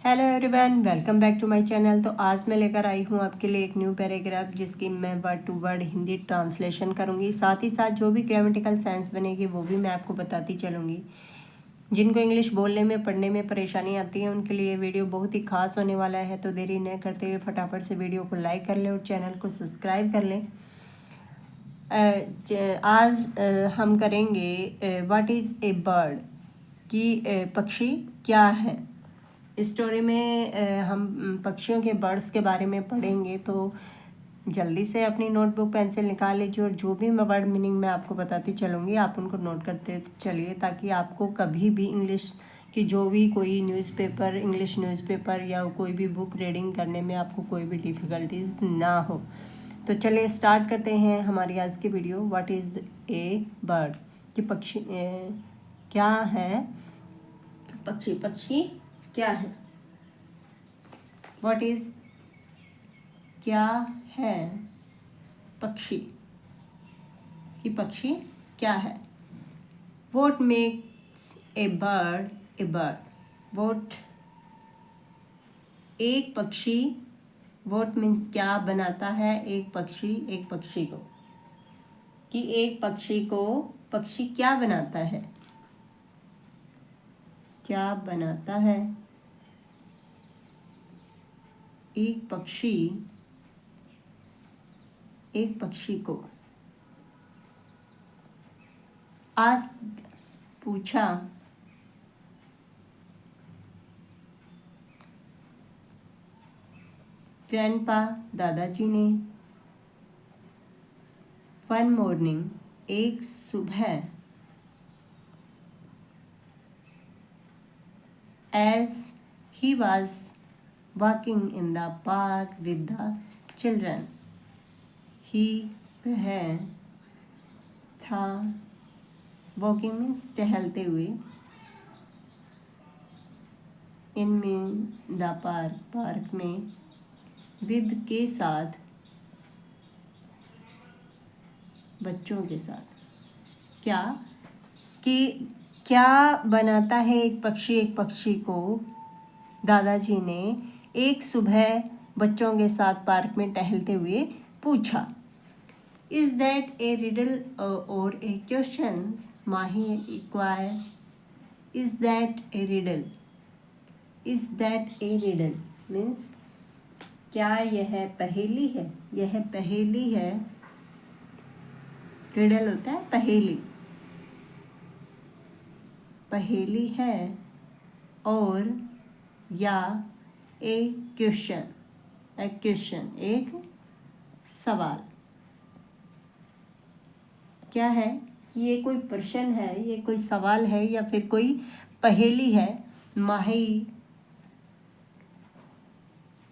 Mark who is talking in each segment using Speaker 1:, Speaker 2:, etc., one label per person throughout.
Speaker 1: Hello everyone, welcome back to my channel. तो आज मैं लेकर आई हूँ आपके लिए एक न्यू पैराग्राफ जिसकी मैं word to word Hindi translation करूँगी। साथ ही साथ जो भी ग्रामेटिकल सेंस बनेगी वो भी मैं आपको बताती चलूँगी। जिनको इंग्लिश बोलने में पढ़ने में परेशानी आती है उनके लिए वीडियो बहुत ही खास होने वाला है। तो देरी न करते हुए फटाफट से वीडियो को लाइक कर लें और चैनल को सब्सक्राइब कर लें। आज हम करेंगे व्हाट इज़ ए बर्ड, कि पक्षी क्या है। स्टोरी में हम पक्षियों के बर्ड्स के बारे में पढ़ेंगे। तो जल्दी से अपनी नोटबुक पेंसिल निकाल लीजिए और जो भी मैं वर्ड मीनिंग मैं आपको बताती चलूँगी आप उनको नोट करते चलिए, ताकि आपको कभी भी इंग्लिश की जो भी कोई इंग्लिश न्यूज़पेपर या कोई भी बुक रीडिंग करने में आपको कोई भी डिफ़िकल्टीज ना हो। तो चलिए स्टार्ट करते हैं हमारी आज की video. What is a bird, कि पक्षी क्या है। पक्षी क्या है। व्हाट इज क्या है पक्षी, कि पक्षी क्या है। What makes a bird A bird. What एक पक्षी, व्हाट मीन्स क्या बनाता है एक पक्षी को, कि एक पक्षी को पक्षी क्या बनाता है, क्या बनाता है एक पक्षी को। आज पूछा, ग्रैंडपा दादाजी ने, वन मॉर्निंग एक सुबह, as he was walking in the park with the children, he वह था, वॉकिंग मीन्स टहलते हुए, इन द पार्क में, विद के साथ, बच्चों के साथ। क्या, कि क्या बनाता है एक पक्षी को। दादाजी ने एक सुबह बच्चों के साथ पार्क में टहलते हुए पूछा। इज दैट ए रिडल और a question, Mahi inquire. Is that a riddle, is that a riddle means क्या यह पहेली है, यह पहेली है। रिडल होता है पहेली, पहेली है, और या ए क्वेश्चन एक सवाल। क्या है, ये कोई प्रश्न है, ये कोई सवाल है या फिर कोई पहेली है। माही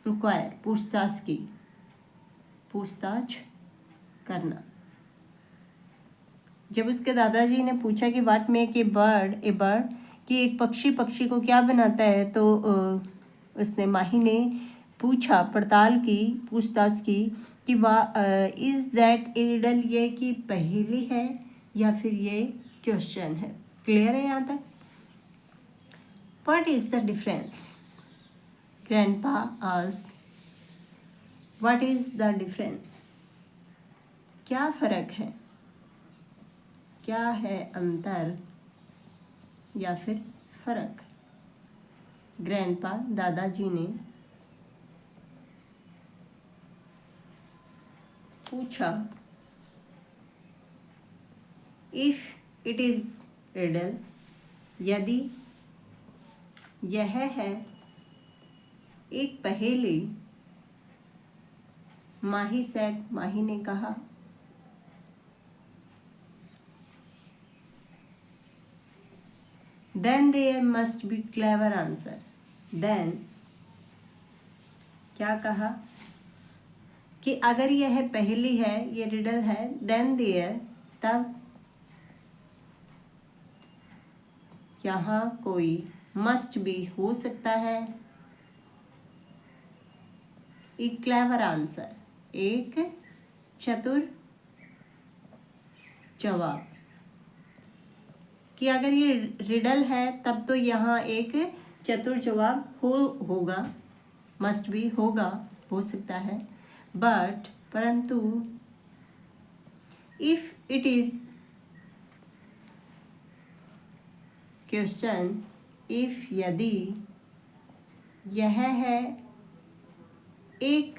Speaker 1: इंक्वायर, पूछताछ करना। जब उसके दादाजी ने पूछा कि व्हाट मेक ए बर्ड, कि एक पक्षी को क्या बनाता है, तो उसने माही ने पूछताछ की कि इज दैट ए रिडल, ये कि पहेली है या फिर ये क्वेश्चन है। क्लियर है यहाँ तक। What is the difference, grandpa asked. What is the difference, क्या फर्क है, क्या है अंतर या फिर फर्क। ग्रैंडपा दादाजी ने पूछा। इफ इट इज रिडल, यदि यह है एक पहेली, माही सेड, माही ने कहा, then there must be clever answer। then क्या कहा, कि अगर यह पहेली है, ये रिडल है, then there तब यहाँ कोई must be हो सकता है, एक क्लेवर आंसर, एक चतुर जवाब। कि अगर ये रिडल है तब तो यहाँ एक चतुर जवाब होगा, मस्ट बी होगा, हो सकता है, बट परंतु if it is question, if यदि यह है एक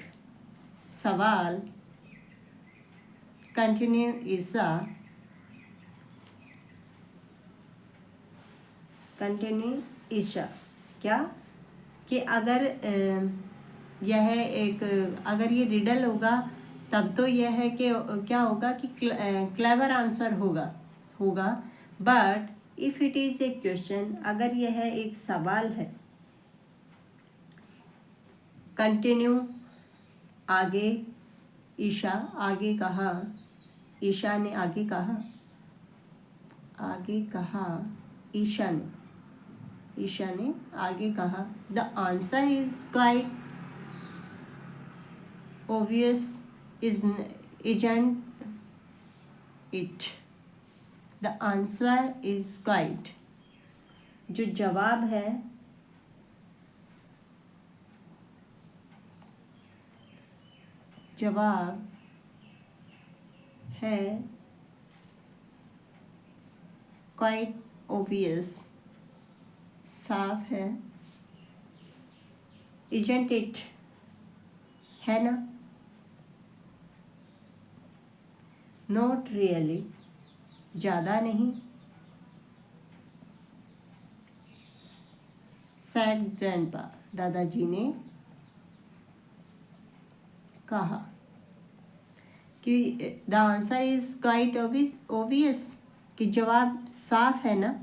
Speaker 1: सवाल, कंटिन्यू ईसा, कंटिन्यू ईशा, क्या कि अगर यह एक, अगर ये रिडल होगा तब तो यह है कि क्या होगा कि क्लेवर आंसर होगा, but if it is a question, अगर यह एक सवाल है, कंटिन्यू आगे, ईशा आगे कहा, ईशा ने आगे कहा, ईशा ने आगे कहा, the answer is quite obvious, isn't it? The answer is quite, जो जवाब है quite obvious, साफ है, isn't it, है ना, नॉट रियली, ज़्यादा नहीं, सैड ग्रैंडपा, दादाजी ने कहा कि the answer is quite obvious, कि जवाब साफ है ना,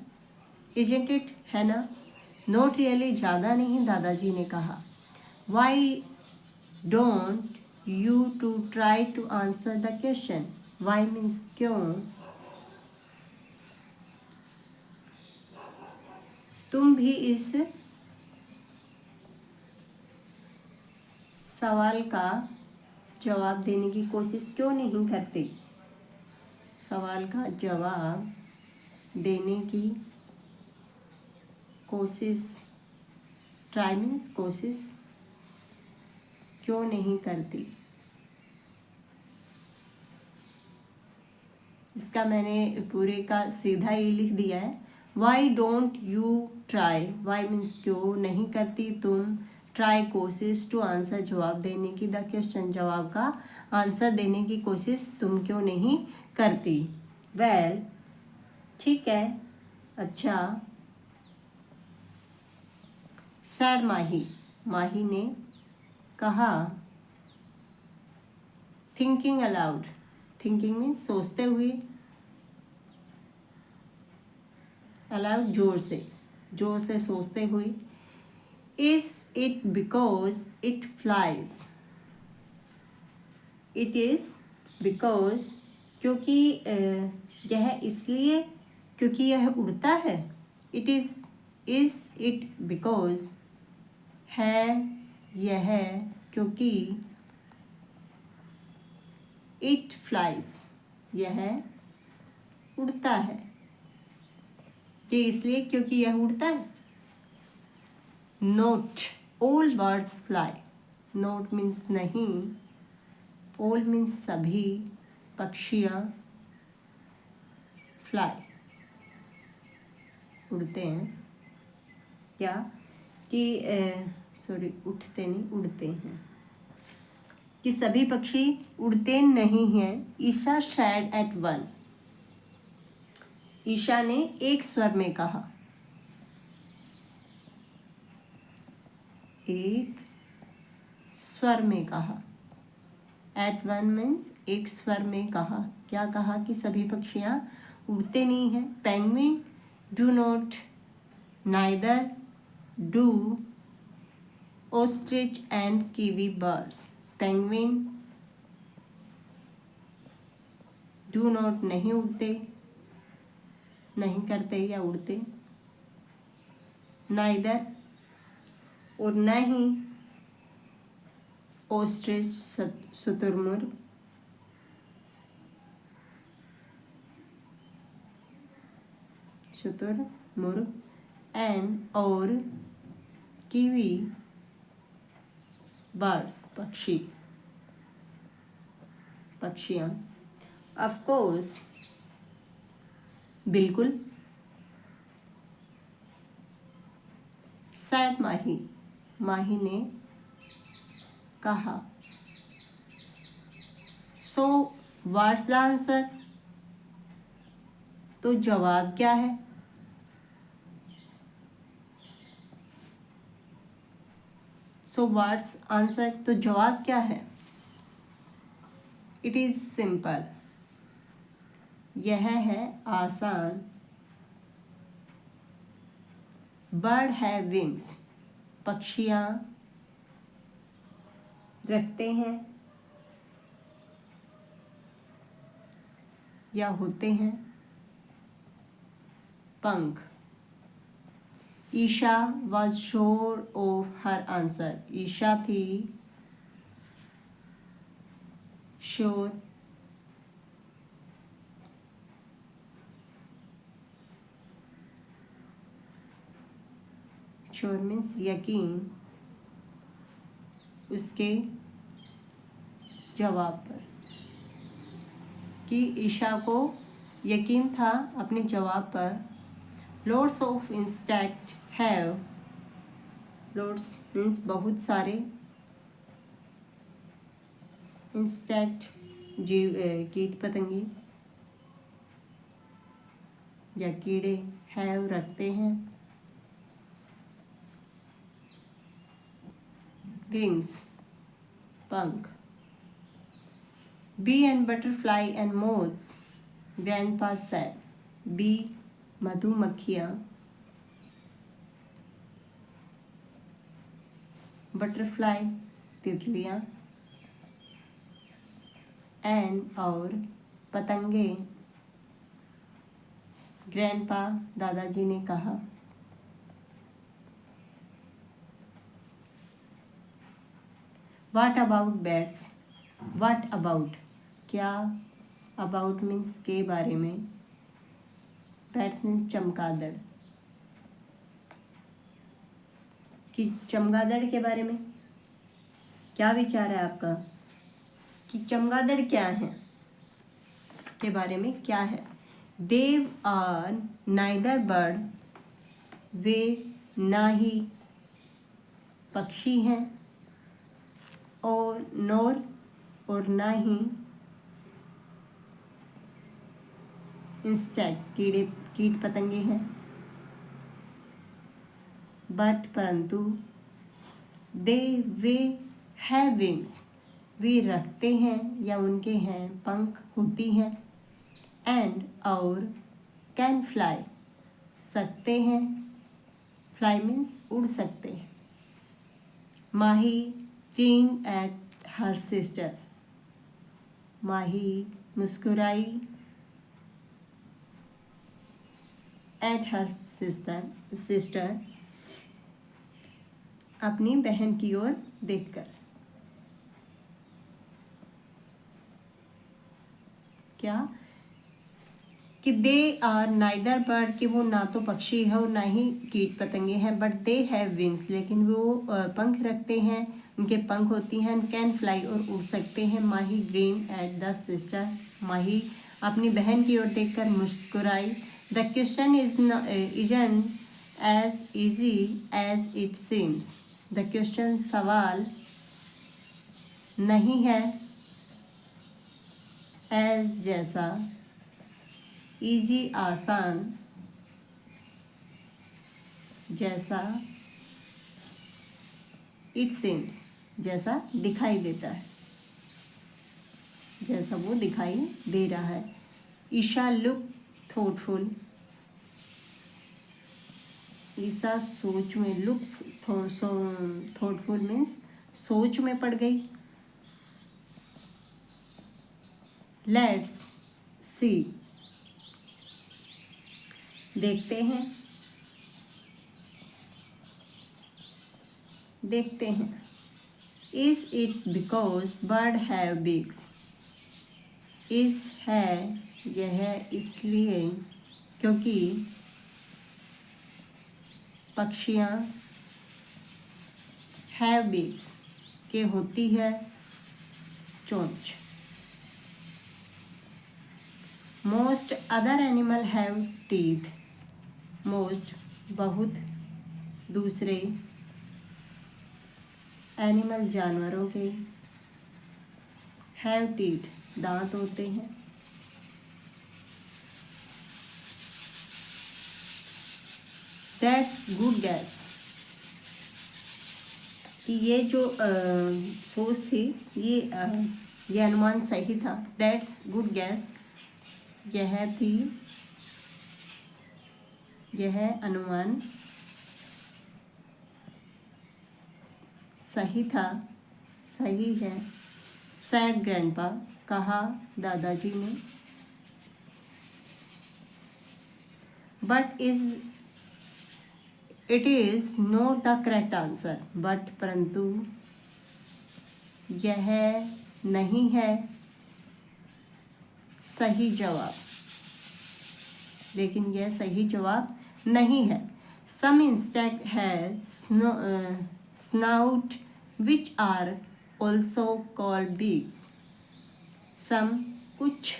Speaker 1: इजंट इट, है ना, नॉट रियली, ज़्यादा नहीं, दादाजी ने कहा, why don't you to try to answer the question, why means क्यों, तुम भी इस सवाल का जवाब देने की कोशिश क्यों नहीं करते, सवाल का जवाब देने की कोशिश, ट्राई मीन्स कोशिश, क्यों नहीं करती, इसका मैंने पूरे का सीधा ये लिख दिया है, why don't you try, why means क्यों नहीं करती तुम, ट्राई कोशिश, टू आंसर जवाब देने की, द क्वेश्चन जवाब का आंसर देने की कोशिश तुम क्यों नहीं करती, वेल ठीक है, अच्छा, सैड माही, माही ने कहा, थिंकिंग अलाउड, थिंकिंग मीन्स सोचते हुए, अलाउड जोर से सोचते हुए, is it because it flies, it is because, क्योंकि यह इसलिए क्योंकि यह उड़ता है, इट इज इट बिकॉज, है यह क्योंकि, इट फ्लाइज, यह उड़ता है, ये इसलिए क्योंकि यह उड़ता है, note, all birds fly, note means नहीं, ऑल मीन्स सभी पक्षियाँ, फ्लाई उड़ते हैं, क्या कि सॉरी उठते नहीं, उड़ते हैं, कि सभी पक्षी उड़ते नहीं हैं, Isha said at one, Isha ने एक स्वर में कहा, एक स्वर में कहा, एट वन मीन्स एक स्वर में कहा, क्या कहा कि सभी पक्षियाँ उड़ते नहीं हैं, penguin do not, neither do ostrich and kiwi birds, penguin do not नहीं उड़ते, नहीं करते या उड़ते, neither और न ही ostrich शुतुरमुर्ग, शुतुरमुर्ग, and और कीवी बर्ड्स, पक्षियाँ। ऑफ कोर्स, बिल्कुल। सैड माही ने कहा। सो व्हाट्स द आंसर, तो जवाब क्या है? सो व्हाट्स आंसर, तो जवाब क्या है? इट इज सिंपल, यह है आसान। बर्ड हैव विंग्स, पक्षियाँ रखते हैं या होते हैं पंख। Isha was sure of her answer, Isha थी श्योर मीन्स यकीन उसके जवाब पर, कि ईशा को यकीन था अपने जवाब पर। Loads of insect have, loads means बहुत सारे, इंसेक्ट जीव कीट पतंगे या कीड़े, हैव रखते हैं, विंग्स पंख। Bee and butterfly and moths, grandpa said, bee मधुमक्खियाँ, बटरफ्लाई तितलियाँ, एंड और पतंगे, ग्रैंडपा दादाजी ने कहा। What about bats, what about, क्या, अबाउट मीन्स के बारे में, बैट्स मीन्स चमगादड़, कि चमगादड़ के बारे में क्या विचार है आपका, कि चमगादड़ क्या है, के बारे में क्या है। देव आर नाइदर बर्ड, वे ना ही पक्षी हैं, और नोर और ना ही इंसेक्ट कीट पतंगे हैं, बट परंतु, वे हैव विंग्स, वे रखते हैं या उनके हैं पंख, होती हैं, एंड और कैन फ्लाई, सकते हैं, फ्लाई मीन्स उड़ सकते हैं। माही grinned at her sister, माही मुस्कुराई at her sister, अपनी बहन की ओर देखकर। क्या, कि दे आर नाइदर बर्ड, कि वो ना तो पक्षी है और ना ही कीट पतंगे हैं, बट दे हैव विंग्स, लेकिन वो पंख रखते हैं, उनके पंख होती हैं, कैन फ्लाई और उड़ सकते हैं। Mahi grinned at the sister, Mahi अपनी बहन की ओर देखकर मुस्कुराई। The question isn't as easy as it seems, the question सवाल नहीं है, एज जैसा, इजी आसान, जैसा, इट सीम्स जैसा दिखाई देता है, जैसा वो दिखाई दे रहा है। ईशा लुक थॉटफुल, ईशा सोच में, लुक थॉटफुल मीन्स सोच में पड़ गई। लेट्स सी, देखते हैं, देखते हैं। Is it because bird have beaks, इस है यह इसलिए क्योंकि पक्षियाँ हैव बीक्स के होती है चोंच। Most other animal have teeth, most बहुत, दूसरे एनिमल जानवरों के, हैव टीथ दांत होते हैं। दैट्स गुड गैस कि ये जो सोच थी ये अनुमान सही था। दैट्स गुड गैस यह अनुमान सही था, सही है। सैड ग्रैंडपा कहा दादाजी ने। But it is not the correct answer, but परंतु यह नहीं है सही जवाब, लेकिन यह सही जवाब नहीं है। Some insect have snout which are also called beak, some कुछ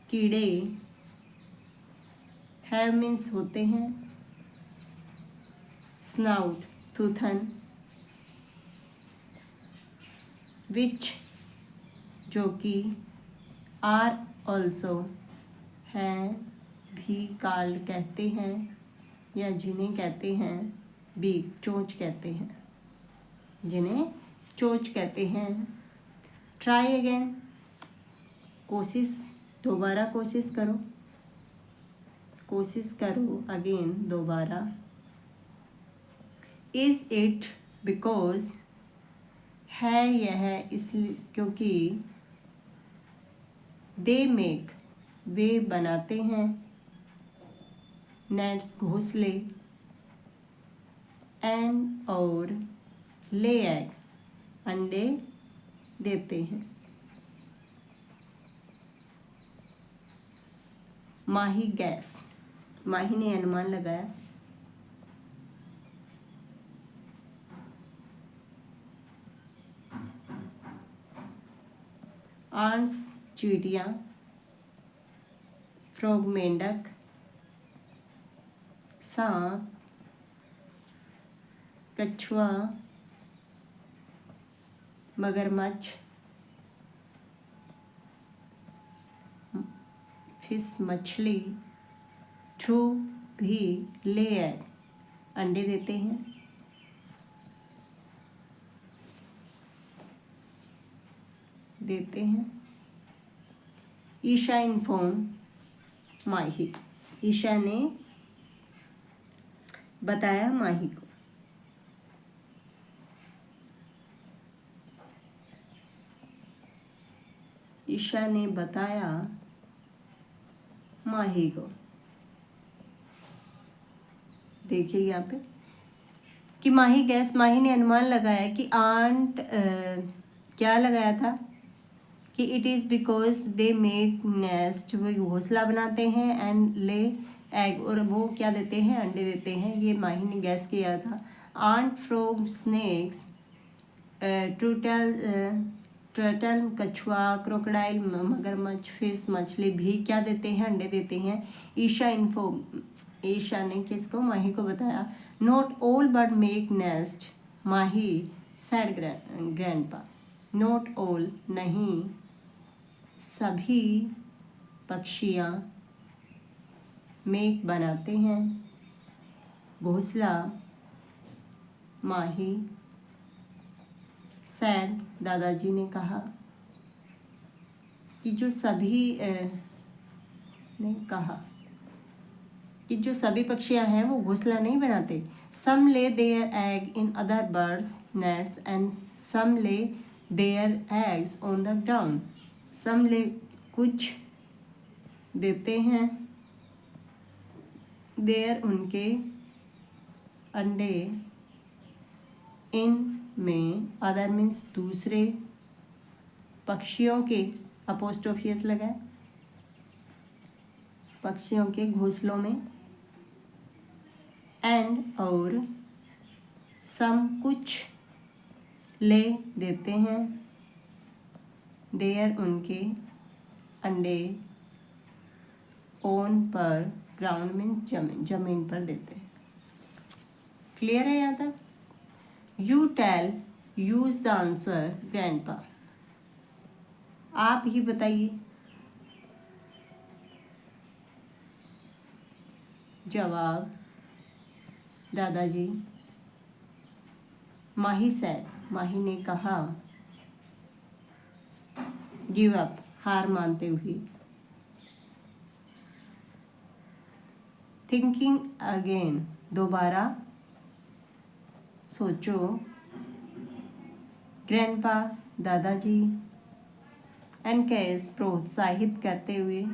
Speaker 1: कीड़े have means होते हैं, snout थूथन, which जो कि are also हैं भी called कहते हैं या जिन्हें कहते हैं बीक चोंच कहते हैं, जिन्हें चोंच कहते हैं। ट्राई अगेन दोबारा कोशिश करो अगेन दोबारा। इज इट बिकॉज है यह इसलिए क्योंकि दे मेक वे बनाते हैं नेट घोंसले एंड और ले एग अंडे देते हैं। माही गैस माही ने अनुमान लगाया। आंट्स चींटियाँ, फ्रॉग मेंढक, सांप, कछुआ, मगरमच्छ, फिश मछली, ट्रू भी ले एग अंडे देते हैं। ईशा इन्फॉर्म माही, ईशा ने बताया माही को। ईशा ने बताया माही को। देखिए यहाँ पे कि माही ने अनुमान लगाया कि आंट क्या लगाया था कि it is because they make nest, वो घोंसला बनाते हैं एंड ले एग और वो क्या देते हैं अंडे देते हैं। ये माही ने गैस किया था। आंट फ्रॉग स्नेक्स, टर्टल कछुआ, क्रोकोडाइल मगरमच्छ, फिश मछली भी क्या देते हैं अंडे देते हैं। ईशा ने किसको माही को बताया। Not all bird make nest Mahi sad grandpa, not all नहीं सभी पक्षियाँ मेक बनाते हैं घोंसला माही सैड दादाजी ने कहा कि जो सभी पक्षियाँ हैं वो घोंसला नहीं बनाते। Some lay their egg in other birds nests and some lay their eggs on the ground. Some lay कुछ देते हैं, देयर उनके अंडे, इन में, अदर मीन्स दूसरे पक्षियों के, अपोस्ट्रोफियस लगाए, पक्षियों के घोंसलों में, एंड और सम कुछ, ले देते हैं, देयर उनके, अंडे, ओन पर, ग्राउंड मीन्स जमीन पर देते हैं। क्लियर है यहाँ तक? You tell, use the answer grandpa. आप ही बताइए। जवाब, दादाजी। माही सेड, माही ने कहा। गिव अप, हार मानते हुए। थिंकिंग अगेन, दोबारा सोचो। ग्रैंडपा, दादाजी। एनकरेज, प्रोत्साहित करते हुए।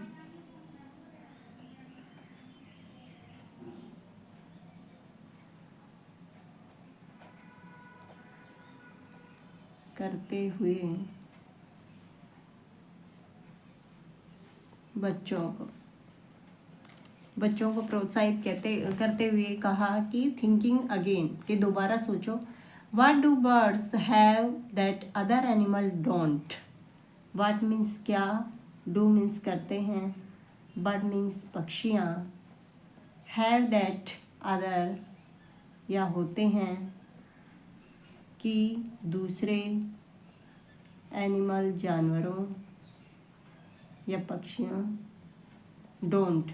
Speaker 1: करते हुए बच्चों को प्रोत्साहित करते हुए कहा कि थिंकिंग अगेन, कि दोबारा सोचो। What do birds have that other animal don't? What means क्या, डू मीन्स करते हैं, बर्ड मीन्स पक्षियाँ, हैव दैट अदर या होते हैं, कि दूसरे, एनिमल जानवरों या पक्षियों, डोंट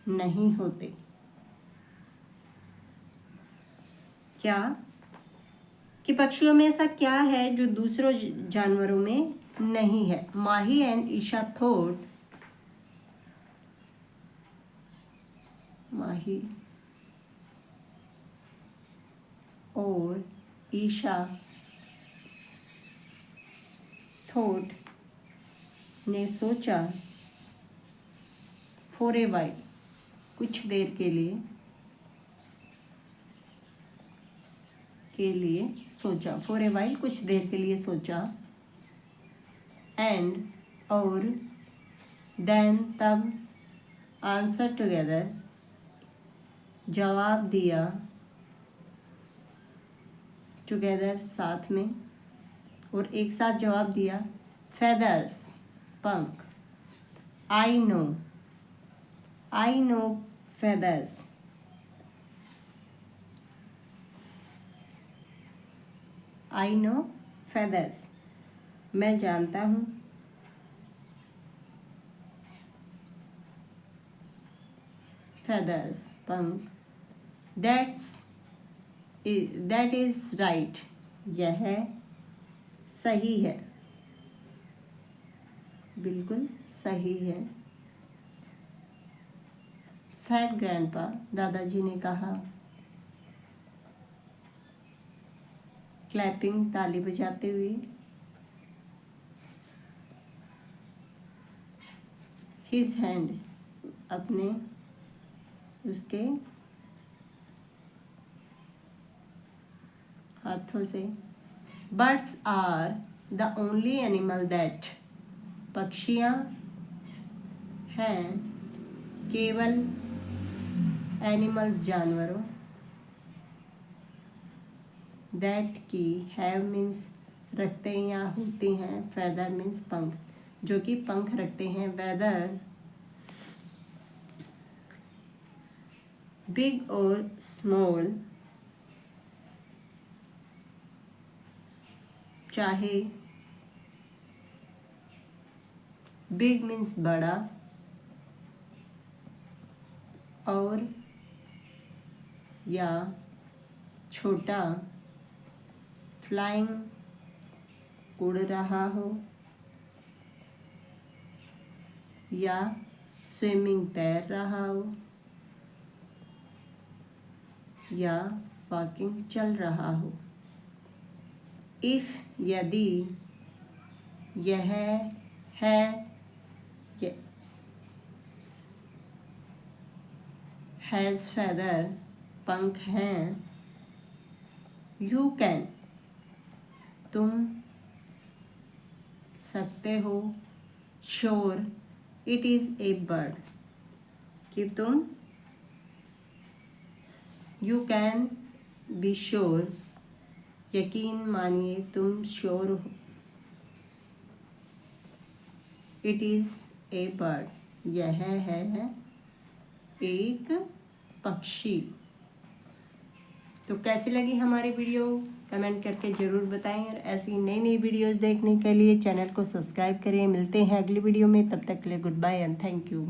Speaker 1: नहीं होते। क्या? कि पक्षियों में ऐसा क्या है जो दूसरों जानवरों में नहीं है? माही एंड ईशा थॉट, माही और ईशा थॉट ने सोचा। फॉर ए वाइल, कुछ देर के लिए सोचा। फॉर ए वाइल, कुछ देर के लिए सोचा। एंड, और, देन, तब, आंसर टुगेदर, जवाब दिया। टुगेदर, साथ में, और एक साथ जवाब दिया। फेदर्स, पंख। I know feathers. I know feathers, मैं जानता हूँ। फेदर्स, पंख। दैट इज राइट, यह सही है, बिल्कुल सही है। सैड ग्रैंडपा, दादाजी ने कहा। क्लैपिंग, ताली बजाते हुए। हिज हैंड, अपने, उसके हाथों से। Birds are the only animal that, पक्षियाँ हैं केवल, एनिमल्स जानवरों, दैट की, हैव मीन्स रखते हैं या होते हैं, फेदर मीन्स पंख, जो कि पंख रखते हैं। वेदर, बिग और स्मॉल, चाहे, बिग मीन्स बड़ा, और या छोटा, फ्लाइंग, उड़ रहा हो, या स्विमिंग, तैर रहा हो, या वॉकिंग, चल रहा हो। इफ, यदि, यह है, हैज़ फेदर, पंख हैं। यू कैन, तुम सकते हो। Sure, it is a bird, कि तुम, यू कैन बी श्योर, यकीन मानिए, तुम श्योर हो। इट इज़ ए बर्ड, यह है एक पक्षी। तो कैसी लगी हमारी वीडियो कमेंट करके ज़रूर बताएं, और ऐसी नई नई वीडियोस देखने के लिए चैनल को सब्सक्राइब करिए। मिलते हैं अगली वीडियो में, तब तक के लिए good bye and thank you.